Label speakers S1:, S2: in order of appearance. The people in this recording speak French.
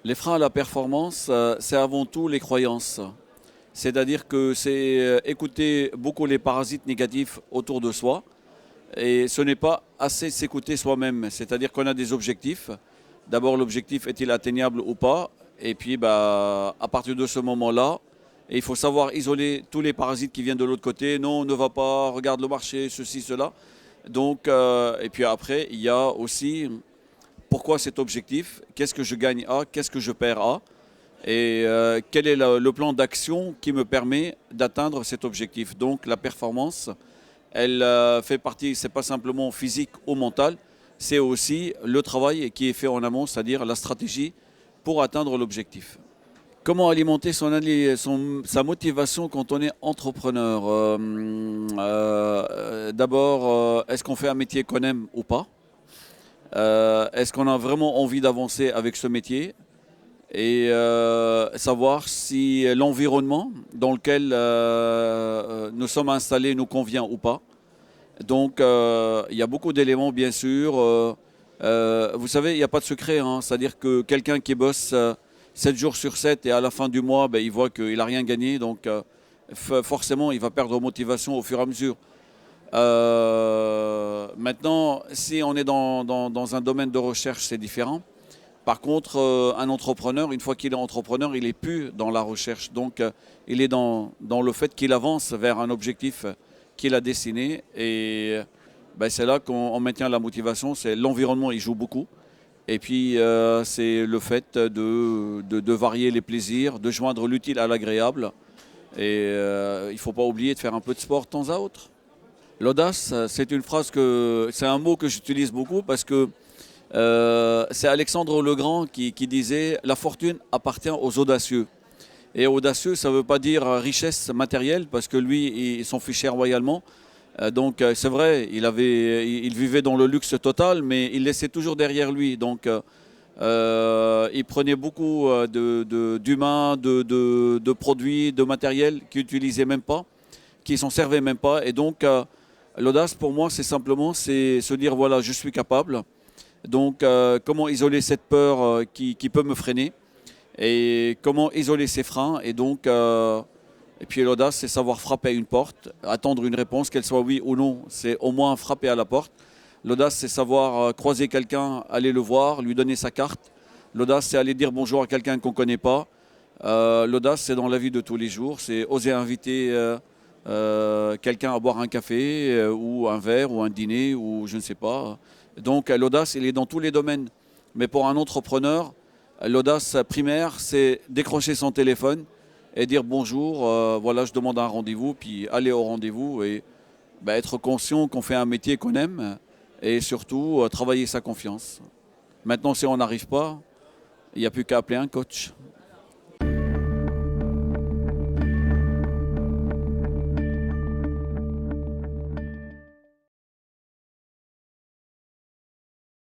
S1: Les freins à la performance, c'est avant tout les croyances. C'est-à-dire que c'est écouter beaucoup les parasites négatifs autour de soi. Et ce n'est pas assez s'écouter soi-même. C'est-à-dire qu'on a des objectifs. D'abord, l'objectif est-il atteignable ou pas? Et puis, bah, à partir de ce moment-là, il faut savoir isoler tous les parasites qui viennent de l'autre côté. Non, ne va pas, regarde le marché, ceci, cela. Donc, et puis après, il y a aussi pourquoi cet objectif, qu'est-ce que je gagne à, qu'est-ce que je perds à, et quel est le plan d'action qui me permet d'atteindre cet objectif. Donc la performance, elle fait partie, c'est pas simplement physique ou mental, c'est aussi le travail qui est fait en amont, c'est-à-dire la stratégie pour atteindre l'objectif. Comment alimenter sa motivation quand on est entrepreneur? D'abord, est-ce qu'on fait un métier qu'on aime ou pas? Est-ce qu'on a vraiment envie d'avancer avec ce métier? Et savoir si l'environnement dans lequel nous sommes installés nous convient ou pas. Donc il y a beaucoup d'éléments bien sûr. Vous savez, il n'y a pas de secret, hein. C'est-à-dire que quelqu'un qui bosse 7 jours sur 7 et à la fin du mois, ben, il voit qu'il n'a rien gagné. Donc forcément, il va perdre motivation au fur et à mesure. Maintenant, si on est dans un domaine de recherche, c'est différent. Par contre, un entrepreneur, une fois qu'il est entrepreneur, il n'est plus dans la recherche. Donc, il est dans le fait qu'il avance vers un objectif qu'il a dessiné. Et ben, c'est là qu'on maintient la motivation. C'est l'environnement, il joue beaucoup. Et puis, c'est le fait de varier les plaisirs, de joindre l'utile à l'agréable. Et il ne faut pas oublier de faire un peu de sport de temps à autre. L'audace, c'est un mot que j'utilise beaucoup parce que c'est Alexandre le Grand qui disait la fortune appartient aux audacieux. Et audacieux, ça ne veut pas dire richesse matérielle parce que lui, il s'en fichait royalement. Donc c'est vrai, il vivait dans le luxe total, mais il laissait toujours derrière lui. Donc il prenait beaucoup d'humains, de produits, de matériel qu'il n'utilisait même pas, qui s'en servait même pas. Et donc l'audace pour moi, c'est se dire voilà, je suis capable. Donc, comment isoler cette peur qui peut me freiner et comment isoler ces freins. Et donc, et puis l'audace, c'est savoir frapper à une porte, attendre une réponse, qu'elle soit oui ou non. C'est au moins frapper à la porte. L'audace, c'est savoir croiser quelqu'un, aller le voir, lui donner sa carte. L'audace, c'est aller dire bonjour à quelqu'un qu'on ne connaît pas. L'audace, c'est dans la vie de tous les jours. C'est oser inviter quelqu'un à boire un café ou un verre ou un dîner ou je ne sais pas. Donc l'audace, elle est dans tous les domaines. Mais pour un entrepreneur, l'audace primaire, c'est décrocher son téléphone et dire bonjour, voilà, je demande un rendez-vous, puis aller au rendez-vous et ben, être conscient qu'on fait un métier qu'on aime et surtout travailler sa confiance. Maintenant, si on n'arrive pas, il n'y a plus qu'à appeler un coach.